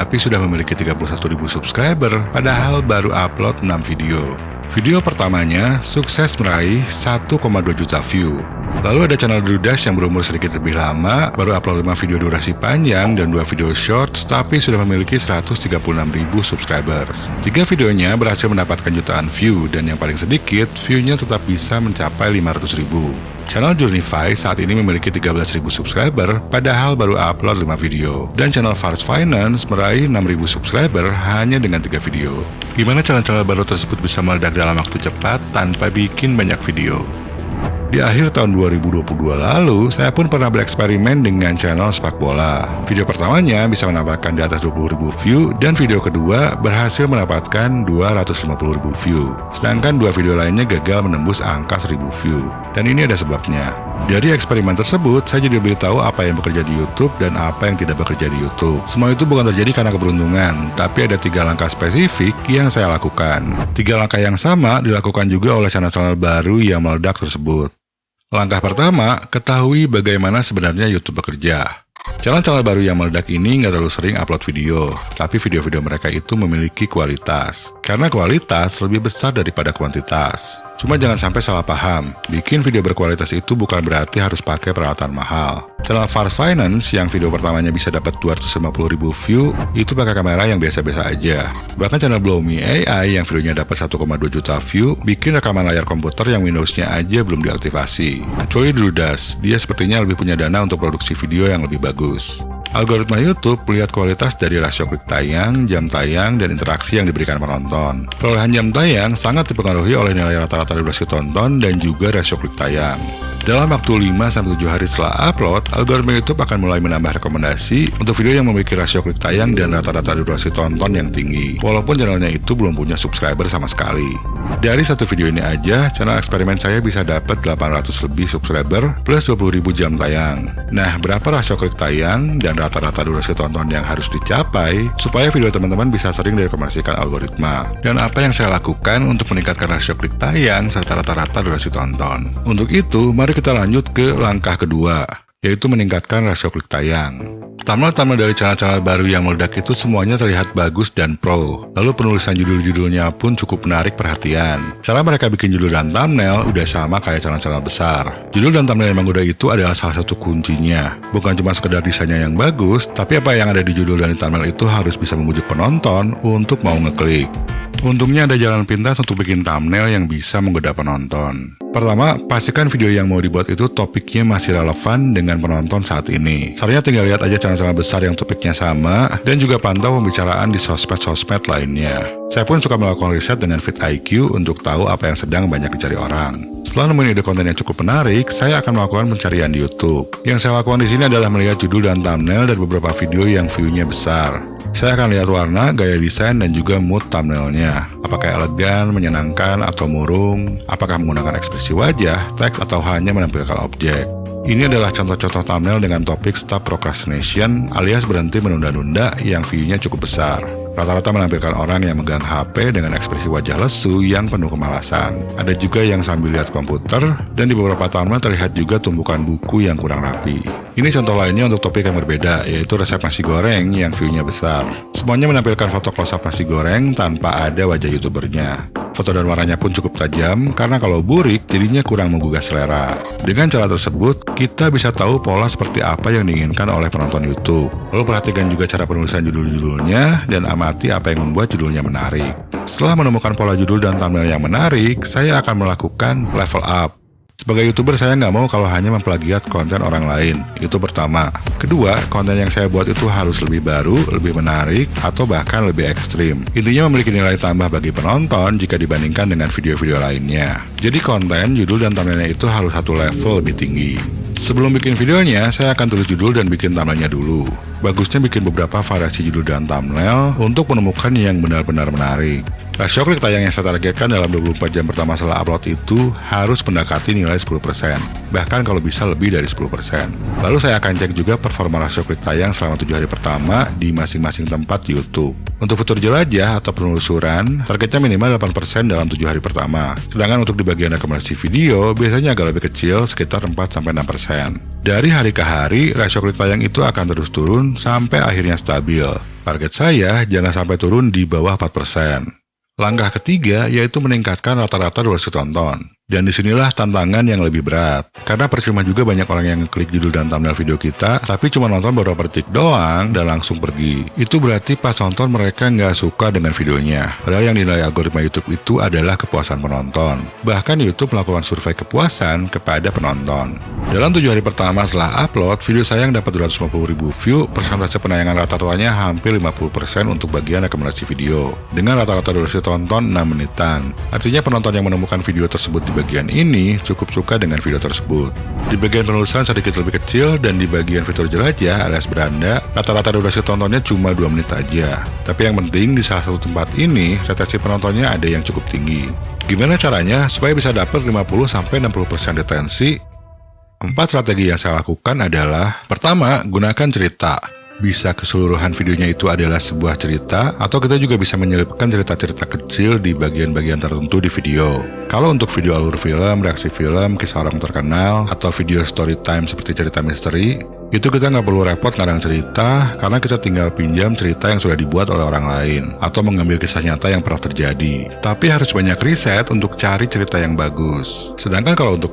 tapi sudah memiliki 31.000 subscriber, padahal baru upload 6 video. Video pertamanya sukses meraih 1,2 juta view. Lalu ada channel Drudas yang berumur sedikit lebih lama, baru upload 5 video durasi panjang dan 2 video shorts, tapi sudah memiliki 136.000 subscribers. 3 videonya berhasil mendapatkan jutaan view, dan yang paling sedikit, view-nya tetap bisa mencapai 500.000. Channel Journeyfy saat ini memiliki 13.000 subscriber, padahal baru upload 5 video. Dan channel Fars Finance meraih 6.000 subscriber hanya dengan 3 video. Gimana channel-channel baru tersebut bisa meledak dalam waktu cepat tanpa bikin banyak video? Di akhir tahun 2022 lalu, saya pun pernah bereksperimen dengan channel sepak bola. Video pertamanya bisa mendapatkan di atas 20.000 view, dan video kedua berhasil mendapatkan 250.000 view. Sedangkan 2 video lainnya gagal menembus angka 1.000 view. Dan ini ada sebabnya. Dari eksperimen tersebut, saya jadi lebih tahu apa yang bekerja di YouTube dan apa yang tidak bekerja di YouTube. Semua itu bukan terjadi karena keberuntungan, tapi ada 3 langkah spesifik yang saya lakukan. 3 langkah yang sama dilakukan juga oleh channel-channel baru yang meledak tersebut. Langkah pertama, ketahui bagaimana sebenarnya YouTube bekerja. Channel-channel baru yang meledak ini nggak terlalu sering upload video, tapi video-video mereka itu memiliki kualitas. Karena kualitas lebih besar daripada kuantitas. Cuma jangan sampai salah paham, bikin video berkualitas itu bukan berarti harus pakai peralatan mahal. Channel Fars Finance yang video pertamanya bisa dapat 250.000 view, itu pakai kamera yang biasa-biasa aja. Bahkan channel Blowme AI yang videonya dapat 1,2 juta view, bikin rekaman layar komputer yang Windows-nya aja belum diaktifasi. Kecuali Drudas, dia sepertinya lebih punya dana untuk produksi video yang lebih bagus. Algoritma YouTube melihat kualitas dari rasio klik tayang, jam tayang, dan interaksi yang diberikan penonton. Perolehan jam tayang sangat dipengaruhi oleh nilai rata-rata durasi tonton dan juga rasio klik tayang. Dalam waktu 5-7 hari setelah upload, algoritma YouTube akan mulai menambah rekomendasi untuk video yang memiliki rasio klik tayang dan rata-rata durasi tonton yang tinggi, walaupun channelnya itu belum punya subscriber sama sekali. Dari satu video ini aja, channel eksperimen saya bisa dapat 800 lebih subscriber plus 20.000 jam tayang. Nah, berapa rasio klik tayang dan rata-rata durasi tonton yang harus dicapai supaya video teman-teman bisa sering direkomendasikan algoritma? Dan apa yang saya lakukan untuk meningkatkan rasio klik tayang serta rata-rata durasi tonton? Untuk itu, mari kita lanjut ke langkah kedua, yaitu meningkatkan rasio klik tayang. Thumbnail dari channel-channel baru yang meledak itu semuanya terlihat bagus dan pro. Lalu penulisan judul-judulnya pun cukup menarik perhatian. Cara mereka bikin judul dan thumbnail udah sama kayak channel-channel besar. Judul dan thumbnail yang menggoda itu adalah salah satu kuncinya. Bukan cuma sekedar desainnya yang bagus, tapi apa yang ada di judul dan di thumbnail itu harus bisa membujuk penonton untuk mau ngeklik. Untungnya ada jalan pintas untuk bikin thumbnail yang bisa menggoda penonton. Pertama, pastikan video yang mau dibuat itu topiknya masih relevan dengan penonton saat ini. Caranya tinggal lihat aja channel-channel besar yang topiknya sama, dan juga pantau pembicaraan di sosmed-sosmed lainnya. Saya pun suka melakukan riset dengan vidIQ untuk tahu apa yang sedang banyak dicari orang. Setelah nemuin ide konten yang cukup menarik, saya akan melakukan pencarian di YouTube. Yang saya lakukan di sini adalah melihat judul dan thumbnail dari beberapa video yang view-nya besar. Saya akan lihat warna, gaya desain, dan juga mood thumbnailnya. Apakah elegan, menyenangkan, atau murung? Apakah menggunakan ekspresi wajah, teks, atau hanya menampilkan objek? Ini adalah contoh-contoh thumbnail dengan topik Stop Procrastination alias berhenti menunda-nunda yang view-nya cukup besar. Rata-rata menampilkan orang yang megang HP dengan ekspresi wajah lesu yang penuh kemalasan. Ada juga yang sambil lihat komputer, dan di beberapa thumbnail terlihat juga tumpukan buku yang kurang rapi. Ini contoh lainnya untuk topik yang berbeda, yaitu resep nasi goreng yang view-nya besar. Semuanya menampilkan foto close-up nasi goreng tanpa ada wajah youtubernya. Foto dan warnanya pun cukup tajam, karena kalau burik jadinya kurang menggugah selera. Dengan cara tersebut, kita bisa tahu pola seperti apa yang diinginkan oleh penonton YouTube. Lalu perhatikan juga cara penulisan judul-judulnya, dan amati apa yang membuat judulnya menarik. Setelah menemukan pola judul dan thumbnail yang menarik, saya akan melakukan level up. Sebagai YouTuber, saya nggak mau kalau hanya memplagiat konten orang lain. Itu pertama. Kedua, konten yang saya buat itu harus lebih baru, lebih menarik, atau bahkan lebih ekstrim. Intinya memiliki nilai tambah bagi penonton jika dibandingkan dengan video-video lainnya. Jadi konten, judul, dan thumbnailnya itu harus satu level lebih tinggi. Sebelum bikin videonya, saya akan tulis judul dan bikin thumbnailnya dulu. Bagusnya bikin beberapa variasi judul dan thumbnail untuk menemukan yang benar-benar menarik. Rasio klik tayang yang saya targetkan dalam 24 jam pertama setelah upload itu harus mendekati nilai 10%, bahkan kalau bisa lebih dari 10%. Lalu saya akan cek juga performa rasio klik tayang selama 7 hari pertama di masing-masing tempat di YouTube. Untuk fitur jelajah atau penelusuran, targetnya minimal 8% dalam 7 hari pertama. Sedangkan untuk di bagian rekomendasi video, biasanya agak lebih kecil, sekitar 4-6%. Dari hari ke hari, rasio klik tayang itu akan terus turun sampai akhirnya stabil. Target saya jangan sampai turun di bawah 4%. Langkah ketiga yaitu meningkatkan rata-rata durasi tonton. Dan disinilah tantangan yang lebih berat. Karena percuma juga banyak orang yang klik judul dan thumbnail video kita, tapi cuma nonton beberapa detik doang dan langsung pergi. Itu berarti pas nonton mereka nggak suka dengan videonya. Padahal yang dinilai algoritma YouTube itu adalah kepuasan penonton. Bahkan YouTube melakukan survei kepuasan kepada penonton. Dalam 7 hari pertama setelah upload, video saya yang dapat 250.000 view, persentase penayangan rata-ratanya hampir 50% untuk bagian rekomendasi video. Dengan rata-rata durasi tonton 6 menitan. Artinya penonton yang menemukan video tersebut di bagian ini cukup suka dengan video tersebut. Di bagian penulisan sedikit lebih kecil dan di bagian fitur jelajah alias beranda, rata-rata durasi tontonnya cuma 2 menit aja. Tapi yang penting di salah satu tempat ini, retensi penontonnya ada yang cukup tinggi. Gimana caranya supaya bisa dapat 50-60% retensi? 4 strategi yang saya lakukan adalah: pertama, gunakan cerita. Bisa keseluruhan videonya itu adalah sebuah cerita, atau kita juga bisa menyelipkan cerita-cerita kecil di bagian-bagian tertentu di video. Kalau untuk video alur film, reaksi film, kisah orang terkenal, atau video story time seperti cerita misteri, itu kita nggak perlu repot ngarang cerita, karena kita tinggal pinjam cerita yang sudah dibuat oleh orang lain, atau mengambil kisah nyata yang pernah terjadi. Tapi harus banyak riset untuk cari cerita yang bagus. Sedangkan kalau untuk